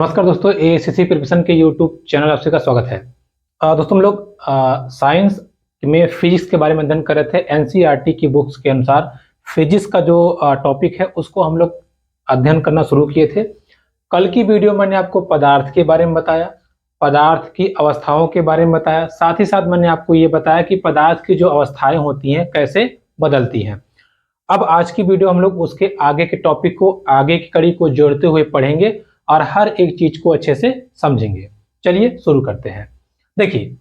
नमस्कार दोस्तों, ACC preparation के यूट्यूब चैनल आपसे का स्वागत है। दोस्तों हम लोग साइंस में फिजिक्स के बारे में अध्ययन कर रहे थे। एनसीईआरटी की बुक्स के अनुसार फिजिक्स का जो टॉपिक है उसको हम लोग अध्ययन करना शुरू किए थे। कल की वीडियो मैंने आपको पदार्थ के बारे में बताया, पदार्थ की अवस्थाओं के बारे में बताया, साथ ही साथ मैंने आपको ये बताया कि पदार्थ की जो अवस्थाएं होती हैं कैसे बदलती हैं। अब आज की वीडियो हम लोग उसके आगे के टॉपिक को, आगे की कड़ी को जोड़ते हुए पढ़ेंगे और हर एक चीज को अच्छे से समझेंगे। चलिए शुरू करते हैं। देखिए,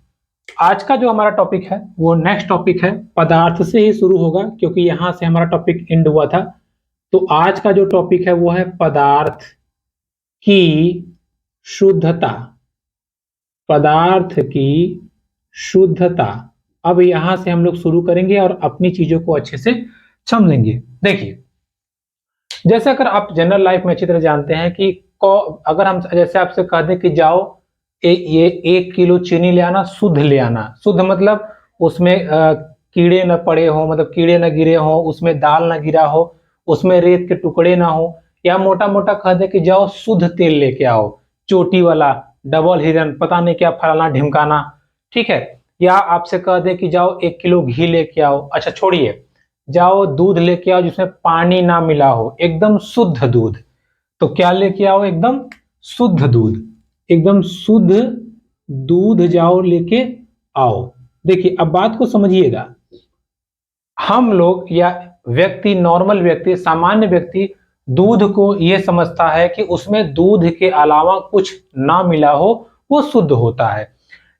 आज का जो हमारा टॉपिक है वो नेक्स्ट टॉपिक है, पदार्थ से ही शुरू होगा क्योंकि यहां से हमारा टॉपिक एंड हुआ था। तो आज का जो टॉपिक है वो है पदार्थ की शुद्धता। पदार्थ की शुद्धता। अब यहां से हम लोग शुरू करेंगे और अपनी चीजों को अच्छे से समझेंगे। देखिए, जैसे अगर आप जनरल लाइफ में अच्छी तरह जानते हैं कि अगर हम जैसे आपसे कह दें कि जाओ ये 1 किलो चीनी ले आना, शुद्ध ले आना। शुद्ध मतलब उसमें कीड़े न पड़े हो, मतलब कीड़े न गिरे हो, उसमें दाल न गिरा हो, उसमें रेत के टुकड़े ना हो। या मोटा मोटा कह दे कि जाओ शुद्ध तेल लेके आओ, चोटी वाला, डबल हिरन, पता नहीं क्या फलाना ढिमकाना, ठीक है। या आपसे कह दे कि जाओ 1 किलो घी लेके आओ। अच्छा छोड़िए, जाओ दूध लेके आओ जिसमें पानी ना मिला हो, एकदम शुद्ध दूध। तो क्या लेके आओ? एकदम शुद्ध दूध। एकदम शुद्ध दूध जाओ लेके आओ। देखिए, अब बात को समझिएगा। हम लोग या व्यक्ति, नॉर्मल व्यक्ति, सामान्य व्यक्ति दूध को यह समझता है कि उसमें दूध के अलावा कुछ ना मिला हो वो शुद्ध होता है।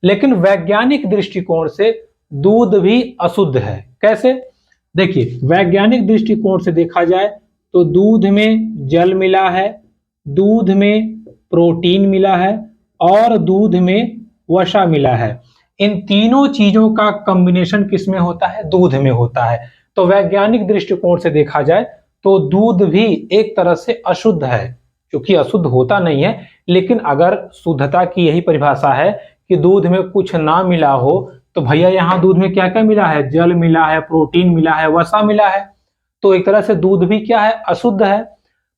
लेकिन वैज्ञानिक दृष्टिकोण से दूध भी अशुद्ध है। कैसे? देखिए, वैज्ञानिक दृष्टिकोण से देखा जाए तो दूध में जल मिला है, दूध में प्रोटीन मिला है और दूध में वसा मिला है। इन तीनों चीजों का कॉम्बिनेशन किसमें होता है? दूध में होता है। तो वैज्ञानिक दृष्टिकोण से देखा जाए तो दूध भी एक तरह से अशुद्ध है, क्योंकि अशुद्ध होता नहीं है। लेकिन अगर शुद्धता की यही परिभाषा है कि दूध में कुछ ना मिला हो, तो भैया यहाँ दूध में क्या क्या मिला है? जल मिला है, प्रोटीन मिला है, वसा मिला है। तो एक तरह से दूध भी क्या है? अशुद्ध है।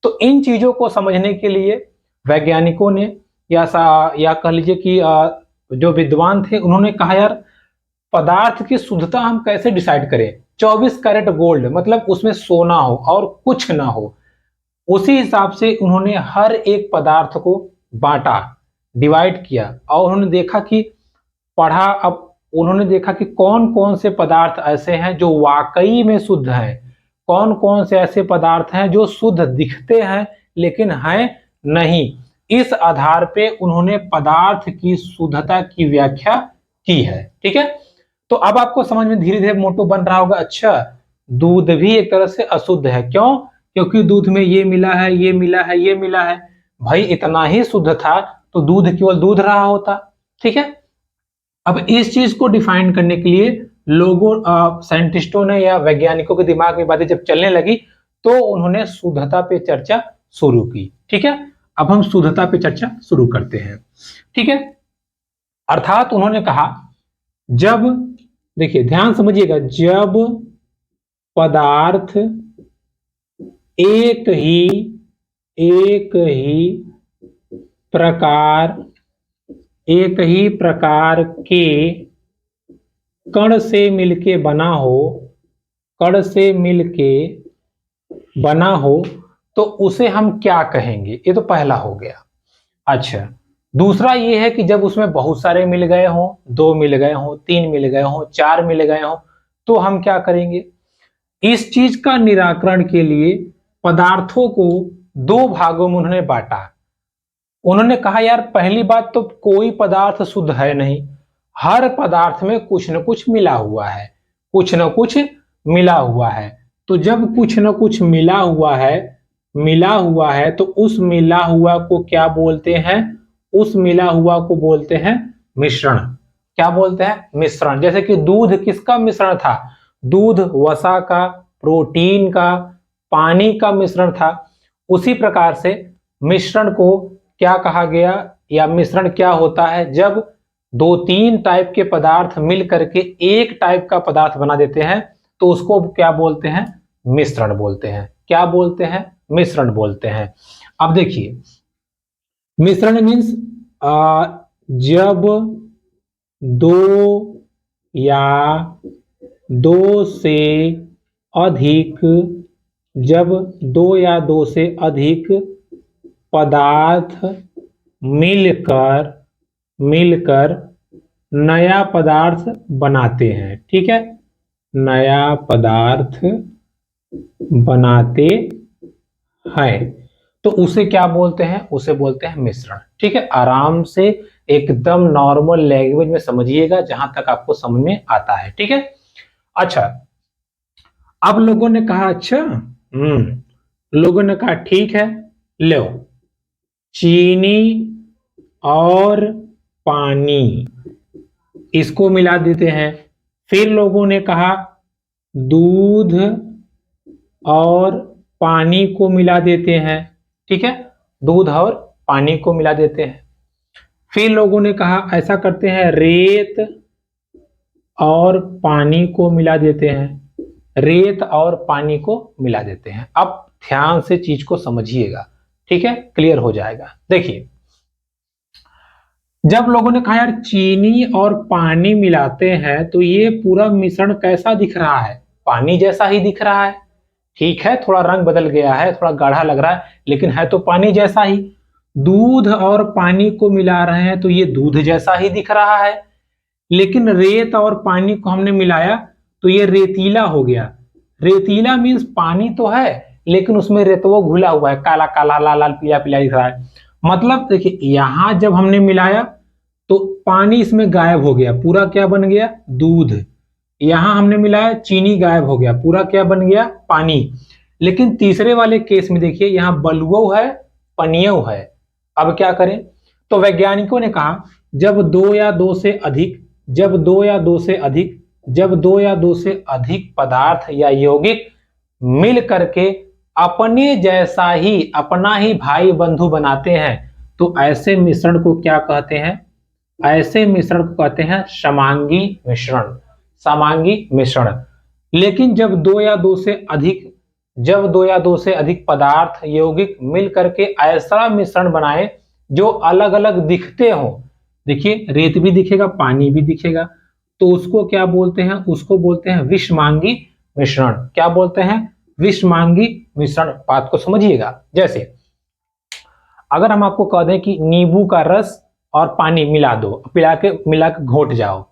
तो इन चीजों को समझने के लिए वैज्ञानिकों ने या कह लीजिए कि जो विद्वान थे उन्होंने कहा, यार पदार्थ की शुद्धता हम कैसे डिसाइड करें? 24 कैरेट गोल्ड मतलब उसमें सोना हो और कुछ ना हो। उसी हिसाब से उन्होंने हर एक पदार्थ को बांटा, डिवाइड किया और उन्होंने देखा कि पढ़ा। अब उन्होंने देखा कि कौन कौन से पदार्थ ऐसे हैं जो वाकई में शुद्ध हैं, कौन कौन से ऐसे पदार्थ हैं जो शुद्ध दिखते हैं लेकिन हैं नहीं। इस आधार पे उन्होंने पदार्थ की शुद्धता की व्याख्या की है। ठीक है, तो अब आपको समझ में धीरे धीरे मोटो बन रहा होगा। अच्छा, दूध भी एक तरह से अशुद्ध है। क्यों? क्योंकि दूध में ये मिला है, ये मिला है, ये मिला है। भाई इतना ही शुद्ध था तो दूध केवल दूध रहा होता। ठीक है, अब इस चीज को डिफाइन करने के लिए लोगों, साइंटिस्टों ने या वैज्ञानिकों के दिमाग में बातें जब चलने लगी तो उन्होंने शुद्धता पे चर्चा शुरू की। ठीक है, अब हम शुद्धता पे चर्चा शुरू करते हैं। ठीक है, अर्थात उन्होंने कहा, जब, देखिए ध्यान समझिएगा, जब पदार्थ एक ही प्रकार के कण से मिलके बना हो, कण से मिलके बना हो तो उसे हम क्या कहेंगे? ये तो पहला हो गया। अच्छा, दूसरा ये है कि जब उसमें बहुत सारे मिल गए हों, 2 मिल गए हों, 3 मिल गए हों, 4 मिल गए हों, तो हम क्या करेंगे? इस चीज का निराकरण के लिए पदार्थों को 2 भागों में उन्होंने बांटा। उन्होंने कहा, यार पहली बात तो कोई पदार्थ शुद्ध है नहीं, हर पदार्थ में कुछ न कुछ मिला हुआ है, कुछ न कुछ मिला हुआ है। तो जब कुछ न कुछ मिला हुआ है तो उस मिला हुआ को क्या बोलते हैं? उस मिला हुआ को बोलते हैं मिश्रण। क्या बोलते हैं? मिश्रण। जैसे कि दूध किसका मिश्रण था? दूध वसा का, प्रोटीन का, पानी का मिश्रण था। उसी प्रकार से मिश्रण को क्या कहा गया, या मिश्रण क्या होता है? जब 2-3 टाइप के पदार्थ मिल करके एक टाइप का पदार्थ बना देते हैं तो उसको क्या बोलते हैं? मिश्रण बोलते हैं। क्या बोलते हैं? मिश्रण बोलते हैं। अब देखिए, मिश्रण मीन्स जब दो या दो से अधिक जब दो या दो से अधिक पदार्थ मिलकर मिलकर नया पदार्थ बनाते हैं। ठीक है, नया पदार्थ बनाते हैं तो उसे क्या बोलते हैं? उसे बोलते हैं मिश्रण। ठीक है, आराम से एकदम नॉर्मल लैंग्वेज में समझिएगा जहां तक आपको समझ में आता है। ठीक है, अच्छा अब लोगों ने कहा अच्छा लोगों ने कहा ठीक है, लो चीनी और पानी इसको मिला देते हैं। फिर लोगों ने कहा दूध और पानी को मिला देते हैं। ठीक है, दूध और पानी को मिला देते हैं। फिर लोगों ने कहा ऐसा करते हैं रेत और पानी को मिला देते हैं। रेत और पानी को मिला देते हैं। अब ध्यान से चीज को समझिएगा। ठीक है, क्लियर हो जाएगा। देखिए, जब लोगों ने कहा यार चीनी और पानी मिलाते हैं तो ये पूरा मिश्रण कैसा दिख रहा है? पानी जैसा ही दिख रहा है। ठीक है, थोड़ा रंग बदल गया है, थोड़ा गाढ़ा लग रहा है, लेकिन है तो पानी जैसा ही। दूध और पानी को मिला रहे हैं तो ये दूध जैसा ही दिख रहा है। लेकिन रेत और पानी को हमने मिलाया तो ये रेतीला हो गया। रेतीला मीन्स पानी तो है लेकिन उसमें रेतवो घुला हुआ है, काला काला लाल लाल पीला पीला दिख रहा है। मतलब देखिए, यहां जब हमने मिलाया तो पानी इसमें गायब हो गया, पूरा क्या बन गया? दूध। यहां हमने मिलाया, चीनी गायब हो गया, पूरा क्या बन गया? पानी। लेकिन तीसरे वाले केस में देखिए, यहां बलुओ है, पनियो है। अब क्या करें? तो वैज्ञानिकों ने कहा जब दो या दो से अधिक जब दो या दो से अधिक जब दो या दो से अधिक पदार्थ या यौगिक मिल करके अपने जैसा ही अपना ही भाई बंधु बनाते हैं तो ऐसे मिश्रण को क्या कहते हैं? ऐसे मिश्रण को कहते हैं समांगी मिश्रण। समांगी मिश्रण। लेकिन जब दो या दो से अधिक पदार्थ यौगिक मिल करके ऐसा मिश्रण बनाए जो अलग अलग दिखते हो, देखिए रेत भी दिखेगा, पानी भी दिखेगा, तो उसको क्या बोलते हैं? उसको बोलते हैं विषमांगी मिश्रण। क्या बोलते हैं? विषमांगी मिश्रण। बात को समझिएगा। जैसे अगर हम आपको कह दें कि नींबू का रस और पानी मिला दो, मिला के घोट जाओ,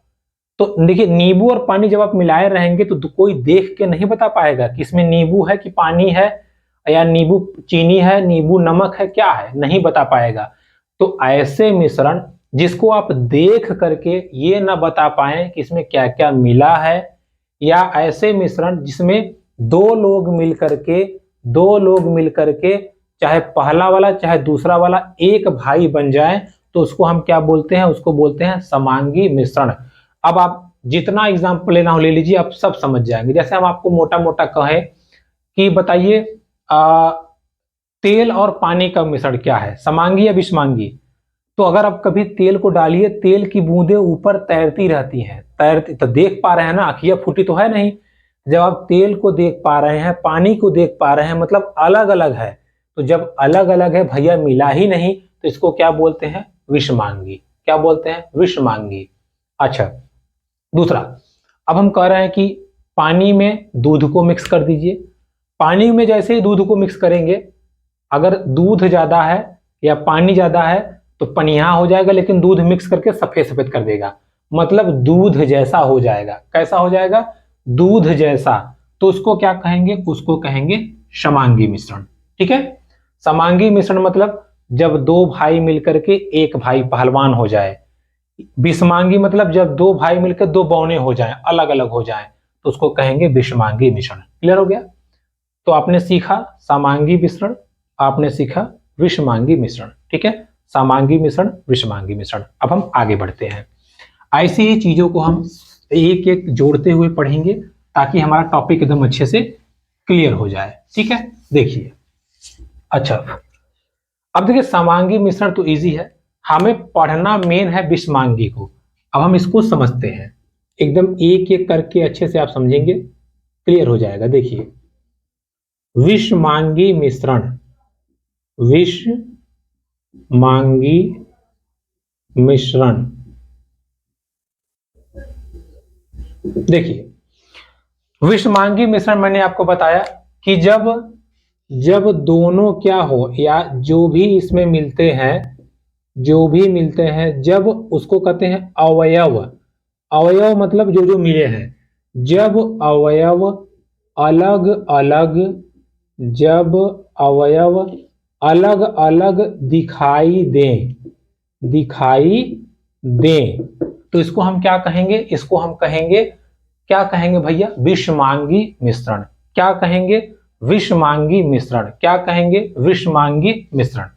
तो देखिए नींबू और पानी जब आप मिलाए रहेंगे तो कोई देख के नहीं बता पाएगा कि इसमें नींबू है कि पानी है, या नींबू चीनी है, नींबू नमक है, क्या है, नहीं बता पाएगा। तो ऐसे मिश्रण जिसको आप देख करके ये ना बता पाए कि इसमें क्या क्या मिला है, या ऐसे मिश्रण जिसमें दो लोग मिलकर के चाहे पहला वाला चाहे दूसरा वाला एक भाई बन जाए तो उसको हम क्या बोलते हैं? उसको बोलते हैं समांगी मिश्रण। अब आप जितना एग्जाम्पल लेना हो ले लीजिए, आप सब समझ जाएंगे। जैसे हम आपको मोटा मोटा कहें कि बताइए तेल और पानी का मिश्रण क्या है, समांगी या विषमांगी? तो अगर आप कभी तेल को डालिए, तेल की बूंदें ऊपर तैरती रहती हैं, तैरती तो देख पा रहे हैं ना, आंखियां फूटी तो है नहीं। जब आप तेल को देख पा रहे हैं, पानी को देख पा रहे हैं, मतलब अलग अलग है। तो जब अलग अलग है भैया, मिला ही नहीं, तो इसको क्या बोलते हैं? विषमांगी। क्या बोलते हैं? विषमांगी। अच्छा, दूसरा, अब हम कह रहे हैं कि पानी में दूध को मिक्स कर दीजिए। पानी में जैसे ही दूध को मिक्स करेंगे, अगर दूध ज्यादा है या पानी ज्यादा है तो पनिया हो जाएगा, लेकिन दूध मिक्स करके सफेद सफेद कर देगा, मतलब दूध जैसा हो जाएगा। कैसा हो जाएगा? दूध जैसा। तो उसको क्या कहेंगे? उसको कहेंगे समांगी मिश्रण। ठीक है, समांगी मिश्रण मतलब जब दो भाई मिलकर के एक भाई पहलवान हो जाए। विषमांगी मतलब जब दो भाई मिलकर दो बौने हो जाएं, अलग अलग हो जाएं, तो उसको कहेंगे विषमांगी मिश्रण। क्लियर हो गया? तो आपने सीखा समांगी मिश्रण, आपने सीखा विषमांगी मिश्रण। ठीक है, समांगी मिश्रण, विषमांगी मिश्रण। अब हम आगे बढ़ते हैं। ऐसी ही चीजों को हम एक एक जोड़ते हुए पढ़ेंगे ताकि हमारा टॉपिक एकदम अच्छे से क्लियर हो जाए। ठीक है, देखिए। अच्छा, अब देखिए समांगी मिश्रण तो इजी है, हमें पढ़ना मेन है विषमांगी को। अब हम इसको समझते हैं, एकदम एक एक करके अच्छे से आप समझेंगे, क्लियर हो जाएगा। देखिए, विषमांगी मिश्रण, विषमांगी मांगी मिश्रण। देखिए, विषमांगी मिश्रण मैंने आपको बताया कि जब जब दोनों क्या हो, या जो भी इसमें मिलते हैं, जो भी मिलते हैं, जब उसको कहते हैं अवयव। अवयव मतलब जो जो मिले हैं। जब अवयव अलग अलग, जब अवयव अलग अलग दिखाई दें, दिखाई दें, तो इसको हम क्या कहेंगे? इसको हम कहेंगे, क्या कहेंगे भैया? विषमांगी मिश्रण। क्या कहेंगे? विषमांगी मिश्रण। क्या कहेंगे? विषमांगी मिश्रण।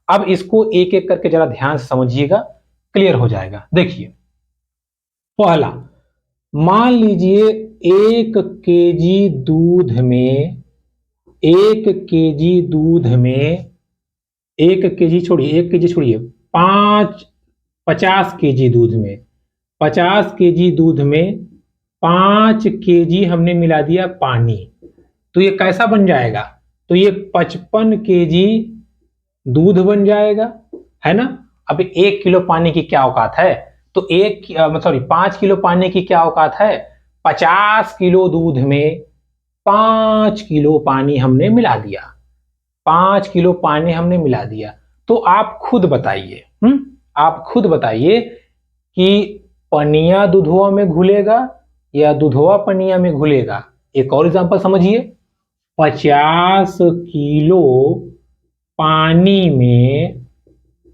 अब इसको एक एक करके जरा ध्यान से समझिएगा, क्लियर हो जाएगा। देखिए, पहला, मान लीजिए 1 केजी दूध में, 1 केजी दूध में, 1 केजी छोड़िए, 1 केजी छोड़िए, 50 केजी दूध में, 50 केजी दूध में 5 केजी हमने मिला दिया पानी, तो ये कैसा बन जाएगा? तो ये 55 केजी दूध बन जाएगा, है ना। अब 1 किलो पानी की क्या औकात है? तो 5 किलो पानी की क्या औकात है? 50 किलो दूध में 5 किलो पानी हमने मिला दिया, 5 किलो पानी हमने मिला दिया। तो आप खुद बताइए, आप खुद बताइए कि पनिया दूधवा में घुलेगा या दूधवा पनिया में घुलेगा? एक और एग्जांपल समझिए, 50 किलो पानी में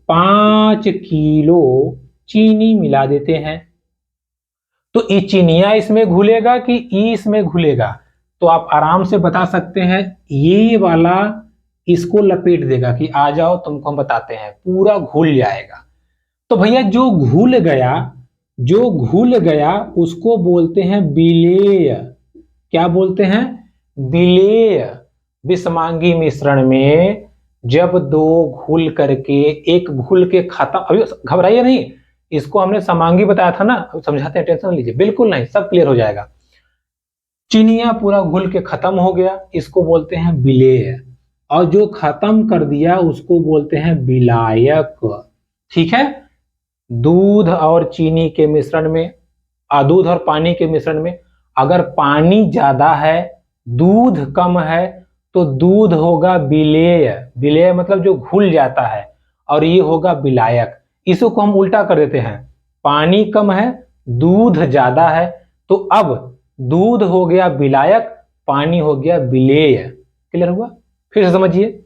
5 किलो चीनी मिला देते हैं, तो ई चीनिया इसमें घुलेगा कि ई इसमें घुलेगा? तो आप आराम से बता सकते हैं, ये वाला इसको लपेट देगा कि आ जाओ तुमको हम बताते हैं, पूरा घुल जाएगा। तो भैया जो घुल गया, जो घुल गया उसको बोलते हैं विलेय। क्या बोलते हैं? विलेय। विषमांगी मिश्रण में जब दो घुल करके, एक घुल के खत्म, अभी घबराइए नहीं, इसको हमने समांगी बताया था ना, समझाते हैं, टेंशन लीजिए, बिल्कुल नहीं, सब क्लियर हो जाएगा। चीनिया पूरा घुल के खत्म हो गया, इसको बोलते हैं विलेय, और जो खत्म कर दिया उसको बोलते हैं विलायक। ठीक है। दूध और चीनी के मिश्रण में, दूध और पानी के मिश्रण में अगर पानी ज्यादा है, दूध कम है, तो दूध होगा विलेय। विलेय मतलब जो घुल जाता है, और ये होगा विलायक। इसको हम उल्टा कर देते हैं, पानी कम है, दूध ज्यादा है, तो अब दूध हो गया विलायक, पानी हो गया विलेय। क्लियर हुआ? फिर से समझिए,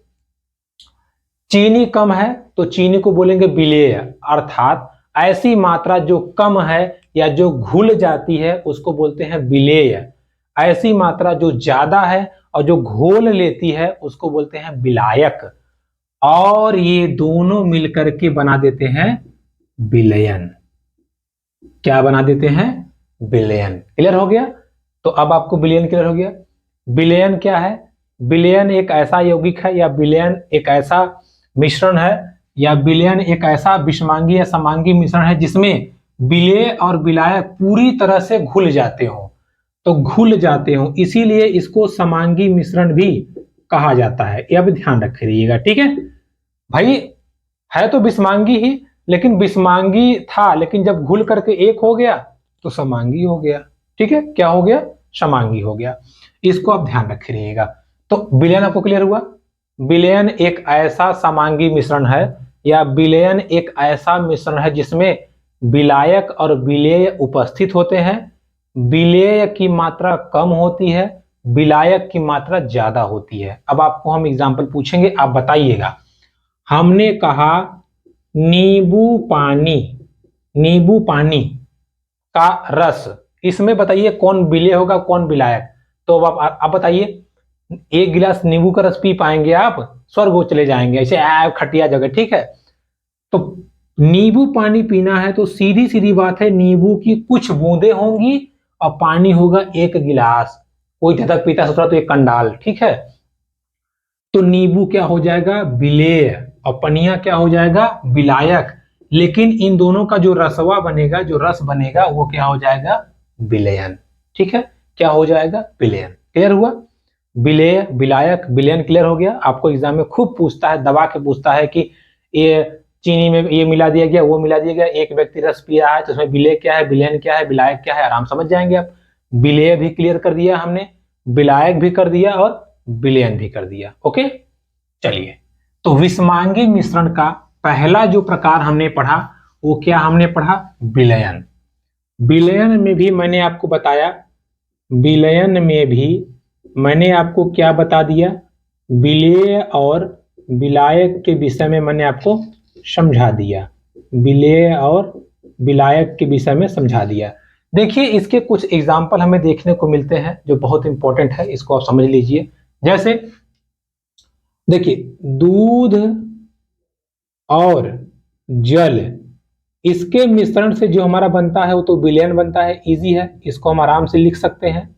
चीनी कम है तो चीनी को बोलेंगे विलेय, अर्थात ऐसी मात्रा जो कम है या जो घुल जाती है उसको बोलते हैं विलेय। ऐसी मात्रा जो ज्यादा है और जो घोल लेती है उसको बोलते हैं विलायक। और ये दोनों मिलकर के बना देते हैं विलयन। क्या बना देते हैं? विलयन। क्लियर हो गया? तो अब आपको विलयन क्लियर हो गया। विलयन क्या है? विलयन एक ऐसा यौगिक है, या विलयन एक ऐसा मिश्रण है, या विलयन एक ऐसा विषमांगी या समांगी मिश्रण है जिसमें विलेय और विलायक पूरी तरह से घुल जाते हो। तो घुल जाते हो, इसीलिए इसको समांगी मिश्रण भी कहा जाता है। यह भी ध्यान रखिएगा, ठीक है भाई। है तो विषमांगी ही, लेकिन विषमांगी था, लेकिन जब घुल करके एक हो गया तो समांगी हो गया। ठीक है, क्या हो गया? समांगी हो गया। इसको आप ध्यान रखिएगा। तो विलयन आपको क्लियर हुआ? विलयन एक ऐसा समांगी मिश्रण है, या विलयन एक ऐसा मिश्रण है जिसमें विलायक और विलेय उपस्थित होते हैं। विलेय की मात्रा कम होती है, विलायक की मात्रा ज्यादा होती है। अब आपको हम एग्जाम्पल पूछेंगे, आप बताइएगा। हमने कहा नींबू पानी, नींबू पानी का रस, इसमें बताइए कौन विलेय होगा, कौन विलायक? तो अब आप बताइए, 1 गिलास नींबू का रस पी पाएंगे आप? स्वर्ग को चले जाएंगे ऐसे खटिया जगह। ठीक है, तो नींबू पानी पीना है तो सीधी सीधी बात है, नींबू की कुछ बूंदे होंगी और पानी होगा 1 गिलास। कोई ज्यादा पीता सोच रहा तो एक कंडाल। ठीक है, तो नींबू क्या हो जाएगा? विलेय, और पनिया क्या हो जाएगा? विलायक। लेकिन इन दोनों का जो रसवा बनेगा, जो रस बनेगा, वो क्या हो जाएगा? विलयन। ठीक है, क्या हो जाएगा? विलयन। क्लियर हुआ? विलेय, विलायक, विलयन क्लियर हो गया। आपको एग्जाम में खूब पूछता है, दबा के पूछता है कि ये चीनी में ये मिला दिया गया, वो मिला दिया गया, एक व्यक्ति रस पी रहा है तो उसमें विलेय क्या है, विलेयन क्या है, विलायक क्या है, आराम समझ जाएंगे आप। विलेय भी क्लियर कर दिया हमने, विलायक भी कर दिया और विलेयन भी कर दिया। ओके, चलिए, तो विषमांगी मिश्रण का पहला जो प्रकार हमने पढ़ा वो क्या हमने पढ़ा, विलयन। विलयन में भी मैंने आपको बताया, विलयन में भी मैंने आपको क्या बता दिया, विलेय और विलायक के विषय में मैंने आपको समझा दिया, विलेय और विलायक के विषय में समझा दिया। देखिए इसके कुछ एग्जाम्पल हमें देखने को मिलते हैं जो बहुत इंपॉर्टेंट है, इसको आप समझ लीजिए। जैसे देखिए, दूध और जल, इसके मिश्रण से जो हमारा बनता है वो तो विलयन बनता है, इजी है, इसको हम आराम से लिख सकते हैं।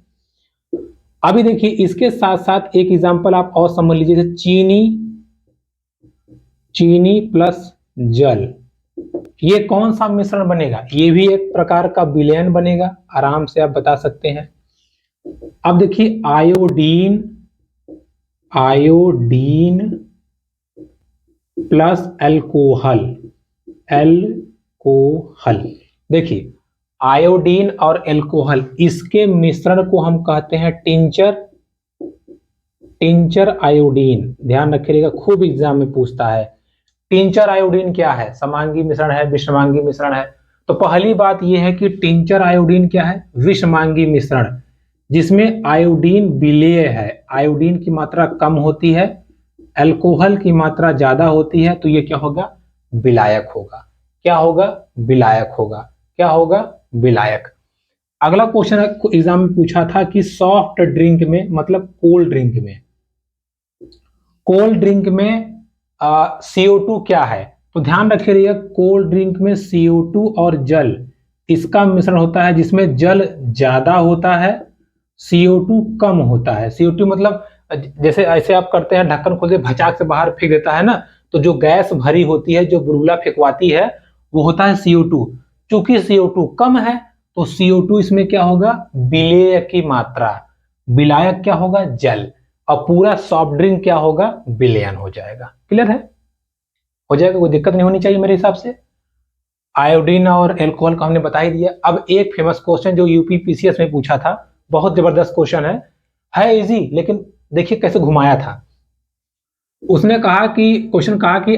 अभी देखिए इसके साथ साथ एक एग्जांपल आप और समझ लीजिए, चीनी प्लस जल, ये कौन सा मिश्रण बनेगा, ये भी एक प्रकार का विलयन बनेगा, आराम से आप बता सकते हैं। अब देखिए आयोडीन प्लस अल्कोहल, देखिए आयोडीन और अल्कोहल, इसके मिश्रण को हम कहते हैं टिंचर आयोडीन। ध्यान रखिएगा, खूब एग्जाम में पूछता है टिंचर आयोडीन क्या है, समांगी मिश्रण है, विषमांगी मिश्रण है। तो पहली बात यह है कि टिंचर आयोडीन क्या है, विषमांगी मिश्रण, जिसमें आयोडीन विलेय है, आयोडीन की मात्रा कम होती है, अल्कोहल की मात्रा ज्यादा होती है, तो ये क्या होगा, विलायक होगा। क्या होगा, विलायक होगा। क्या होगा, विलायक। अगला क्वेश्चन एग्जाम में पूछा था कि सॉफ्ट ड्रिंक में, मतलब कोल्ड ड्रिंक में CO2 क्या है, तो ध्यान रखिएगा कोल्ड ड्रिंक में CO2 और जल, इसका मिश्रण होता है, जिसमें जल ज्यादा होता है, CO2 कम होता है। CO2 मतलब जैसे ऐसे आप करते हैं, ढक्कन खोल के भचाक से बाहर फेंक देता है ना, तो जो गैस भरी होती है, जो बुलबुला फेंकवाती है, वो होता है CO2। चूंकि CO2 कम है तो CO2 इसमें क्या होगा, विलेय की मात्रा, विलायक क्या होगा, जल, और पूरा सॉफ्ट ड्रिंक क्या होगा, विलयन हो जाएगा। क्लियर है, हो जाएगा, कोई दिक्कत नहीं होनी चाहिए मेरे हिसाब से। आयोडीन और एल्कोहल को हमने बता ही दिया। अब एक फेमस क्वेश्चन जो यूपी PCS में पूछा था, बहुत जबरदस्त क्वेश्चन है इजी, लेकिन देखिए कैसे घुमाया था। उसने कहा कि क्वेश्चन कहा कि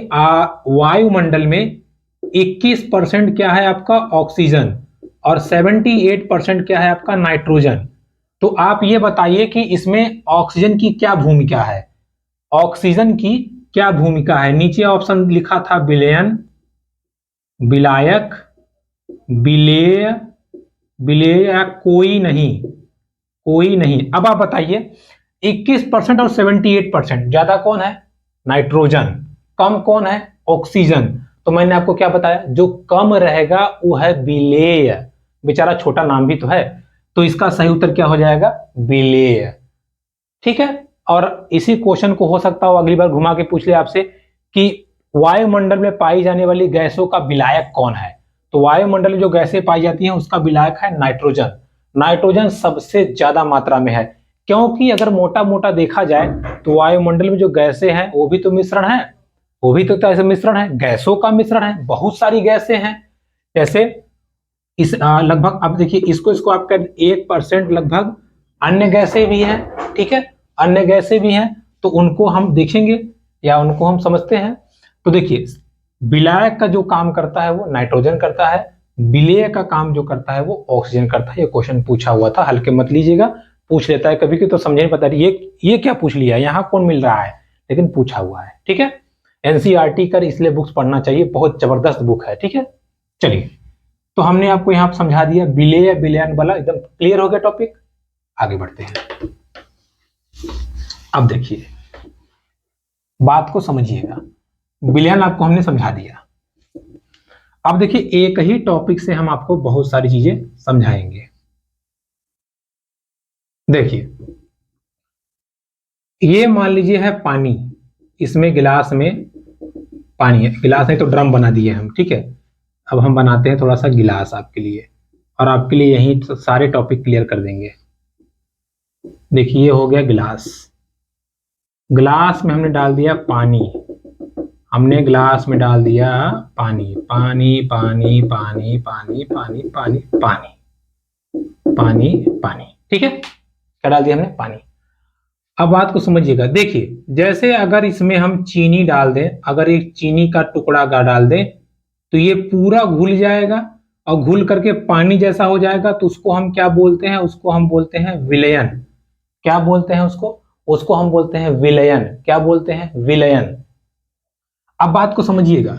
वायुमंडल में 21% क्या है आपका ऑक्सीजन और 78% क्या है आपका नाइट्रोजन। तो आप ये बताइए कि इसमें ऑक्सीजन की क्या भूमिका है, ऑक्सीजन की क्या भूमिका है। नीचे ऑप्शन लिखा था विलयन, विलायक, विलेय, या कोई नहीं। अब आप बताइए 21% और 78%, ज्यादा कौन है, नाइट्रोजन, कम कौन है, ऑक्सीजन। तो मैंने आपको क्या बताया, जो कम रहेगा वो है विलेय, बेचारा छोटा नाम भी तो है, तो इसका सही उत्तर क्या हो जाएगा, विलेय। ठीक है, और इसी क्वेश्चन को हो सकता हो अगली बार घुमा के पूछ ले आपसे कि वायुमंडल में पाई जाने वाली गैसों का विलायक कौन है। तो वायुमंडल में जो गैसें पाई जाती हैं उसका विलायक है नाइट्रोजन। नाइट्रोजन सबसे ज्यादा मात्रा में है, क्योंकि अगर मोटा मोटा देखा जाए तो वायुमंडल में जो गैसें हैं वो भी तो मिश्रण है, वो भी तो ऐसे मिश्रण है, गैसों का मिश्रण है, बहुत सारी गैसें हैं। जैसे इस लगभग, अब देखिए इसको आपका 1% लगभग अन्य गैसें भी हैं। ठीक है, अन्य गैसें भी हैं, तो उनको हम देखेंगे या उनको हम समझते हैं। तो देखिए विलायक का जो काम करता है वो नाइट्रोजन करता है, विलेय का काम जो करता है वो ऑक्सीजन करता है। ये क्वेश्चन पूछा हुआ था, हल्के मत लीजिएगा, पूछ लेता है कभी कि तो समझे नहीं पता ये क्या पूछ लिया, यहाँ कौन मिल रहा है, लेकिन पूछा हुआ है। ठीक है, NCERT कर, इसलिए बुक्स पढ़ना चाहिए, बहुत जबरदस्त बुक है। ठीक है, चलिए, तो हमने आपको यहाँ समझा दिया विलेय विलयन वाला, एकदम क्लियर हो गया टॉपिक। आगे बढ़ते हैं। अब देखिए बात को समझिएगा, विलयन आपको हमने समझा दिया। अब देखिए एक ही टॉपिक से हम आपको बहुत सारी चीजें समझाएंगे। देखिए ये मान लीजिए है पानी, इसमें गिलास में पानी है, गिलास नहीं तो ड्रम बना दिए हम। ठीक है, अब हम बनाते हैं थोड़ा सा गिलास आपके लिए, और आपके लिए यही सारे टॉपिक क्लियर कर देंगे। देखिए ये हो गया गिलास, गिलास में हमने डाल दिया पानी, हमने ग्लास में डाल दिया पानी, पानी पानी पानी पानी पानी पानी पानी पानी पानी, ठीक है, क्या डाल दिया हमने? पानी। अब बात को समझिएगा, देखिए जैसे अगर इसमें हम चीनी डाल दें, अगर एक चीनी का टुकड़ा डाल दें तो ये पूरा घुल जाएगा और घुल करके पानी जैसा हो जाएगा, तो उसको हम क्या बोलते हैं? उसको हम बोलते हैं विलयन। क्या बोलते हैं उसको? उसको हम बोलते हैं विलयन। क्या बोलते हैं? विलयन। अब बात को समझिएगा।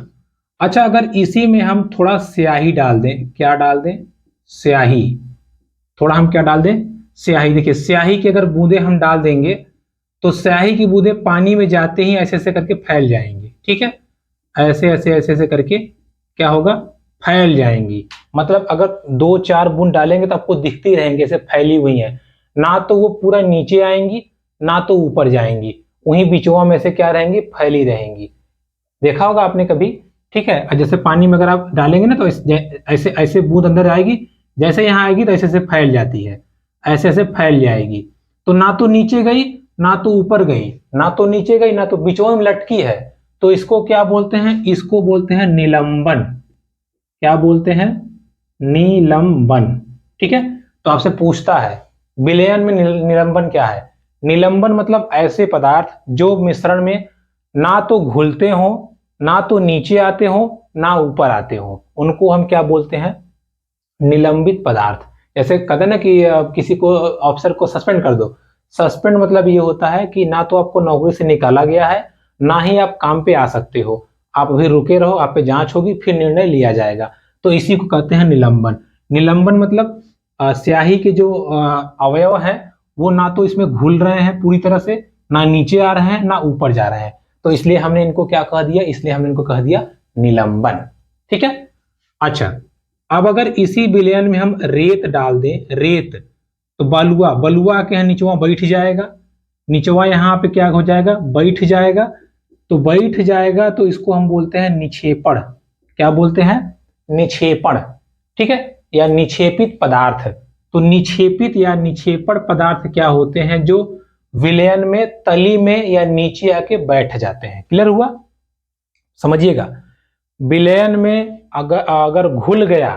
अच्छा, अगर इसी में हम थोड़ा स्याही डाल दें, क्या डाल दें? स्याही। थोड़ा हम क्या डाल दें? स्याही। देखिए स्याही की अगर बूंदे हम डाल देंगे तो स्याही की बूंदे पानी में जाते ही ऐसे ऐसे करके फैल जाएंगे, ठीक है, ऐसे ऐसे ऐसे ऐसे करके क्या होगा? फैल जाएंगी। मतलब अगर 2-4 बूंद डालेंगे तो आपको दिखती रहेंगी ऐसे फैली हुई हैं, ना तो वो पूरा नीचे आएंगी ना तो ऊपर जाएंगी, वहीं बीचवा में से क्या रहेंगी? फैली रहेंगी। देखा होगा आपने कभी, ठीक है। जैसे पानी में अगर आप डालेंगे ना तो ऐसे ऐसे बूंद अंदर आएगी, जैसे यहाँ आएगी तो ऐसे ऐसे फैल जाती है, ऐसे ऐसे फैल जाएगी। तो ना तो नीचे गई ना तो ऊपर गई, ना तो नीचे गई ना तो बीचों में लटकी है, तो इसको क्या बोलते हैं? इसको बोलते हैं निलंबन। क्या बोलते हैं? निलंबन, ठीक है। तो आपसे पूछता है विलयन में निलंबन क्या है? निलंबन मतलब ऐसे पदार्थ जो मिश्रण में ना तो घुलते हो, ना तो नीचे आते हो, ना ऊपर आते हो, उनको हम क्या बोलते हैं? निलंबित पदार्थ। जैसे कहते हैं ना कि किसी को ऑफिसर को सस्पेंड कर दो। सस्पेंड मतलब ये होता है कि ना तो आपको नौकरी से निकाला गया है, ना ही आप काम पे आ सकते हो, आप अभी रुके रहो, आप पे जांच होगी फिर निर्णय लिया जाएगा। तो इसी को कहते हैं निलंबन। निलंबन मतलब स्याही के जो अवयव हैं वो ना तो इसमें घुल रहे हैं पूरी तरह से, ना नीचे आ रहे हैं ना ऊपर जा रहे हैं, तो इसलिए हमने इनको क्या कह दिया? इसलिए हमने इनको कह दिया निलंबन, ठीक है। अच्छा, अब अगर इसी विलयन में हम रेत डाल दें, रेत, तो बलुआ, बलुआ के यहाँ निचवा बैठ जाएगा, निचवा यहाँ पे क्या हो जाएगा? बैठ जाएगा। तो बैठ जाएगा तो इसको हम बोलते हैं निक्षेपण। क्या बोलते हैं? निक्षेपण, ठीक है, या निक्षेपित पदार्थ। तो निक्षेपित या निक्षेपण पदार्थ क्या होते हैं? जो विलयन में तली में या नीचे आके बैठ जाते हैं। क्लियर हुआ? समझिएगा, विलयन में अगर घुल गया,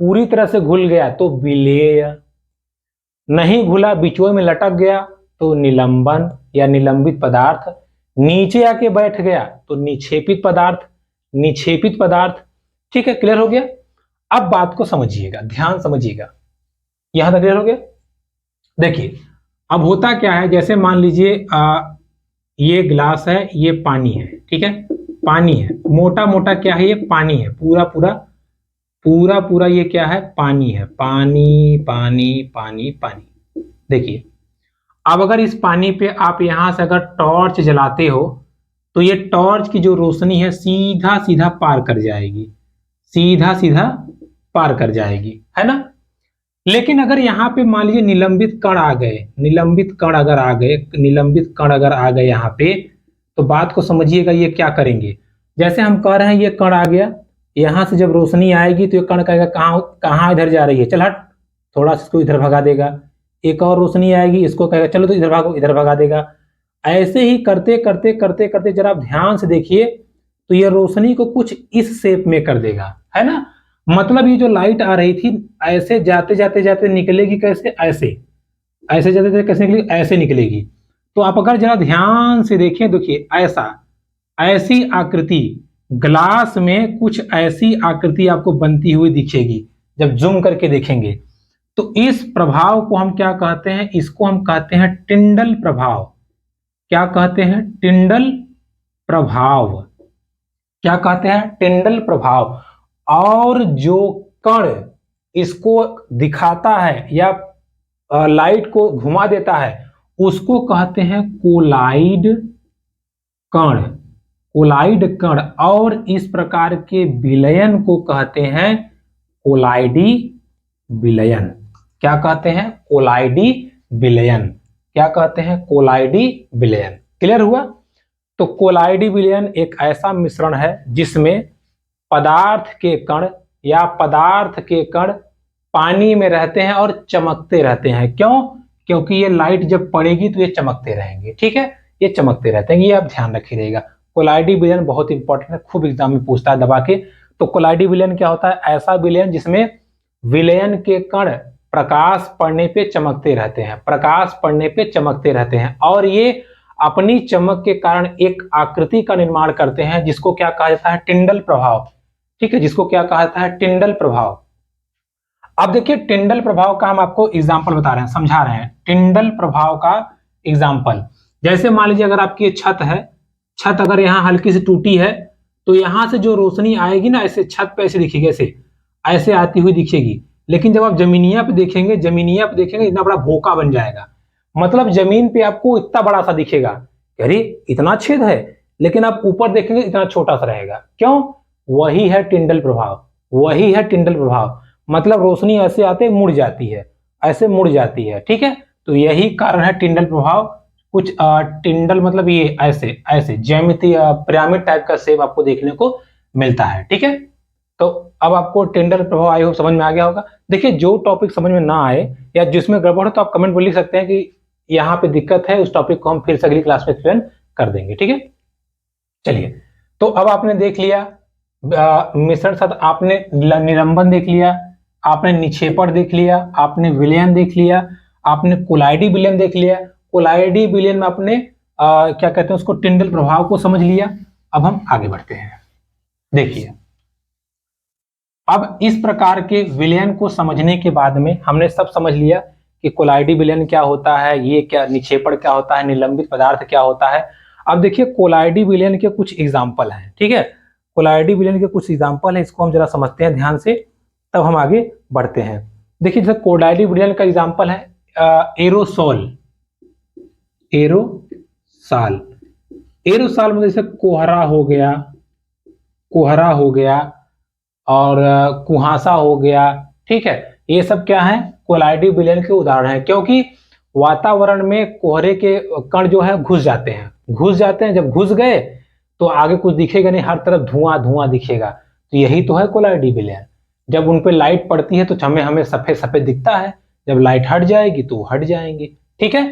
पूरी तरह से घुल गया तो विलेय, नहीं घुला बीचों में लटक गया तो निलंबन या निलंबित पदार्थ, नीचे आके बैठ गया तो निक्षेपित पदार्थ, निक्षेपित पदार्थ, ठीक है। क्लियर हो गया? अब बात को समझिएगा, ध्यान समझिएगा, यहां तक क्लियर हो गया? देखिए अब होता क्या है, जैसे मान लीजिए ये ग्लास है, ये पानी है, ठीक है, पानी है, मोटा मोटा क्या है? ये पानी है, पूरा पूरा पूरा पूरा ये क्या है? पानी है, पानी पानी पानी पानी। देखिए अब अगर इस पानी पे आप यहां से अगर टॉर्च जलाते हो तो ये टॉर्च की जो रोशनी है सीधा सीधा पार कर जाएगी, सीधा सीधा पार कर जाएगी, है ना। लेकिन अगर यहाँ पे मान लीजिए निलंबित कण आ गए, निलंबित कण अगर आ गए, निलंबित कण अगर आ गए यहाँ पे, तो बात को समझिएगा, ये क्या करेंगे? जैसे हम कह रहे हैं ये कण आ गया, यहाँ से जब रोशनी आएगी तो ये कण कहेगा कहाँ कहाँ इधर जा रही है, चल हट, थोड़ा सा इसको इधर भगा देगा। एक और रोशनी आएगी, इसको कहेगा चलो तो इधर भागो, इधर भगा देगा। ऐसे ही करते करते करते करते जरा आप ध्यान से देखिए तो ये रोशनी को कुछ इस शेप में कर देगा, है ना। मतलब ये जो लाइट आ रही थी ऐसे जाते जाते जाते निकलेगी कैसे? ऐसे, ऐसे जाते जाते कैसे निकलेगी? ऐसे निकलेगी। तो आप अगर जरा ध्यान से देखें, देखिए ऐसा, ऐसी आकृति ग्लास में कुछ ऐसी आकृति आपको बनती हुई दिखेगी जब जूम करके देखेंगे। तो इस प्रभाव को हम क्या कहते हैं? इसको हम कहते हैं टिंडल प्रभाव। क्या कहते हैं? टिंडल प्रभाव। क्या कहते हैं? टिंडल प्रभाव। और जो कण इसको दिखाता है या लाइट को घुमा देता है उसको कहते हैं कोलाइड कण, कोलाइड कण। और इस प्रकार के विलयन को कहते हैं कोलाइडी विलयन। क्या कहते हैं? कोलाइडी विलयन। क्या कहते हैं? कोलाइडी विलयन। क्लियर हुआ? तो कोलाइडी विलयन एक ऐसा मिश्रण है जिसमें पदार्थ के कण या पदार्थ के कण पानी में रहते हैं और चमकते रहते हैं। क्यों? क्योंकि ये लाइट जब पड़ेगी तो ये चमकते रहेंगे, ठीक है, ये चमकते रहते हैं, ये आप ध्यान रखिएगा। कोलाइडी विलयन बहुत इंपॉर्टेंट है, खूब एग्जाम में पूछता है दबा के। तो कोलाइडी विलयन क्या होता है? ऐसा विलयन जिसमें विलयन के कण प्रकाश पड़ने पे चमकते रहते हैं, प्रकाश पड़ने पे चमकते रहते हैं, और ये अपनी चमक के कारण एक आकृति का निर्माण करते हैं जिसको क्या कहा जाता है? टिंडल प्रभाव। ठीक है, जिसको क्या कहा जाता है? टिंडल प्रभाव। अब देखिए टिंडल प्रभाव का हम आपको एग्जाम्पल बता रहे हैं, समझा रहे हैं। टिंडल प्रभाव का एग्जाम्पल, जैसे मान लीजिए अगर आपकी छत है, छत अगर यहाँ हल्की सी टूटी है तो यहां से जो रोशनी आएगी ना, ऐसे छत पे ऐसे दिखेगी, ऐसे ऐसे आती हुई दिखेगी। लेकिन जब आप जमीनिया पे देखेंगे, जमीनिया पे देखेंगे इतना बड़ा भोका बन जाएगा, मतलब जमीन पे आपको इतना बड़ा सा दिखेगा, अरे इतना छेद है, लेकिन आप ऊपर देखेंगे इतना छोटा सा रहेगा। क्यों? वही है टिंडल प्रभाव, वही है टिंडल प्रभाव। मतलब रोशनी ऐसे आते मुड़ जाती है, ऐसे मुड़ जाती है। ठीक है, तो यही कारण है टिंडल प्रभाव। कुछ टिंडल मतलब ये ऐसे ऐसे ज्यामिति पिरामिड टाइप का शेप आपको देखने को मिलता है। ठीक है, तो अब आपको टिंडल प्रभाव आई होप समझ में आ गया होगा। देखिए जो टॉपिक समझ में ना आए या जिसमें गड़बड़ हो तो आप कमेंट में लिख सकते हैं कि यहाँ पे दिक्कत है, उस टॉपिक को हम फिर से अगली क्लास में एक्सप्लेन कर देंगे। ठीक है, चलिए, तो अब आपने देख लिया मिश्रण शब्द, आपने निलंबन देख लिया, आपने निक्षेपण देख लिया, आपने विलयन देख लिया, आपने कोलाइडी विलयन देख लिया। कोलाइडी विलयन में आपने क्या कहते हैं उसको, टिंडल प्रभाव को समझ लिया। अब हम आगे बढ़ते हैं। देखिए अब इस प्रकार के विलयन को समझने के बाद में हमने सब समझ लिया कि कोलाइडी विलयन क्या होता है, ये क्या निक्षेपण क्या होता है, निलंबित पदार्थ क्या होता है। अब देखिए कोलाइडी विलयन के कुछ एग्जाम्पल हैं। ठीक है, कोलाइडी विलयन के कुछ एग्जाम्पल है, इसको हम जरा समझते हैं ध्यान से, तब हम आगे बढ़ते हैं। देखिए जैसे कोलाइडी विलयन का एग्जाम्पल है एरोसोल। एरोसॉल, एरोसॉल मतलब जैसे कोहरा हो गया, कोहरा हो गया और कुहासा हो गया। ठीक है, ये सब क्या है? कोलाइडी विलयन के उदाहरण है, क्योंकि वातावरण में कोहरे के कण जो है घुस जाते हैं, घुस जाते हैं। जब घुस गए तो आगे कुछ दिखेगा नहीं, हर तरफ धुआं धुआं दिखेगा। तो यही तो है कोलाइडी विलयन। जब उन पे लाइट पड़ती है तो हमें हमें सफेद सफेद दिखता है, जब लाइट हट जाएगी तो हट जाएंगे। ठीक है,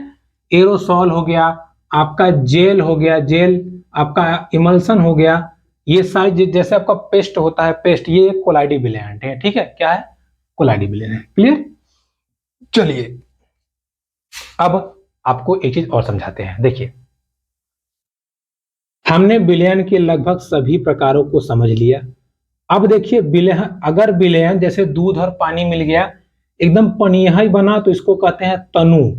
एरोसॉल हो गया, आपका जेल हो गया, जेल आपका इमल्सन हो गया, ये सारे जैसे आपका पेस्ट होता है, पेस्ट, ये कोलाइडी विलयन है। ठीक है, क्या है? कोलाइडी विलयन है। क्लियर? चलिए अब आपको एक चीज और समझाते हैं। देखिए हमने विलयन के लगभग सभी प्रकारों को समझ लिया। अब देखिए विलयन, अगर विलयन जैसे दूध और पानी मिल गया, एकदम पनिया ही बना, तो इसको कहते हैं तनु।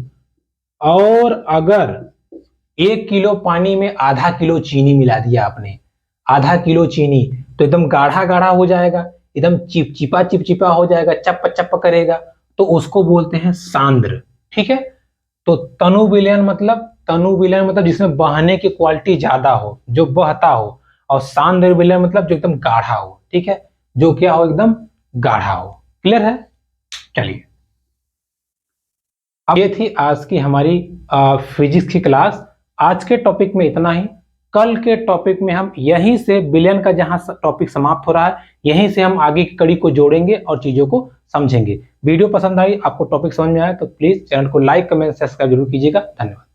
और अगर 1 किलो पानी में आधा किलो चीनी मिला दिया आपने, आधा किलो चीनी, तो एकदम गाढ़ा गाढ़ा हो जाएगा, एकदम चिपचिपा चिपचिपा हो जाएगा, चप चप करेगा, तो उसको बोलते हैं सांद्र। ठीक है, तो तनु विलयन मतलब, तनु विलयन मतलब जिसमें बहने की क्वालिटी ज्यादा हो, जो बहता हो, और सांद्र विलयन मतलब जो एकदम गाढ़ा हो। ठीक है, जो क्या हो? एकदम गाढ़ा हो। क्लियर है? चलिए, अब ये थी आज की हमारी फिजिक्स की क्लास। आज के टॉपिक में इतना ही। कल के टॉपिक में हम यहीं से विलयन का जहां टॉपिक समाप्त हो रहा है, यहीं से हम आगे की कड़ी को जोड़ेंगे और चीजों को समझेंगे। वीडियो पसंद आई, आपको टॉपिक समझ में आया तो प्लीज चैनल को लाइक, कमेंट, सब्सक्राइब जरूर कीजिएगा। धन्यवाद।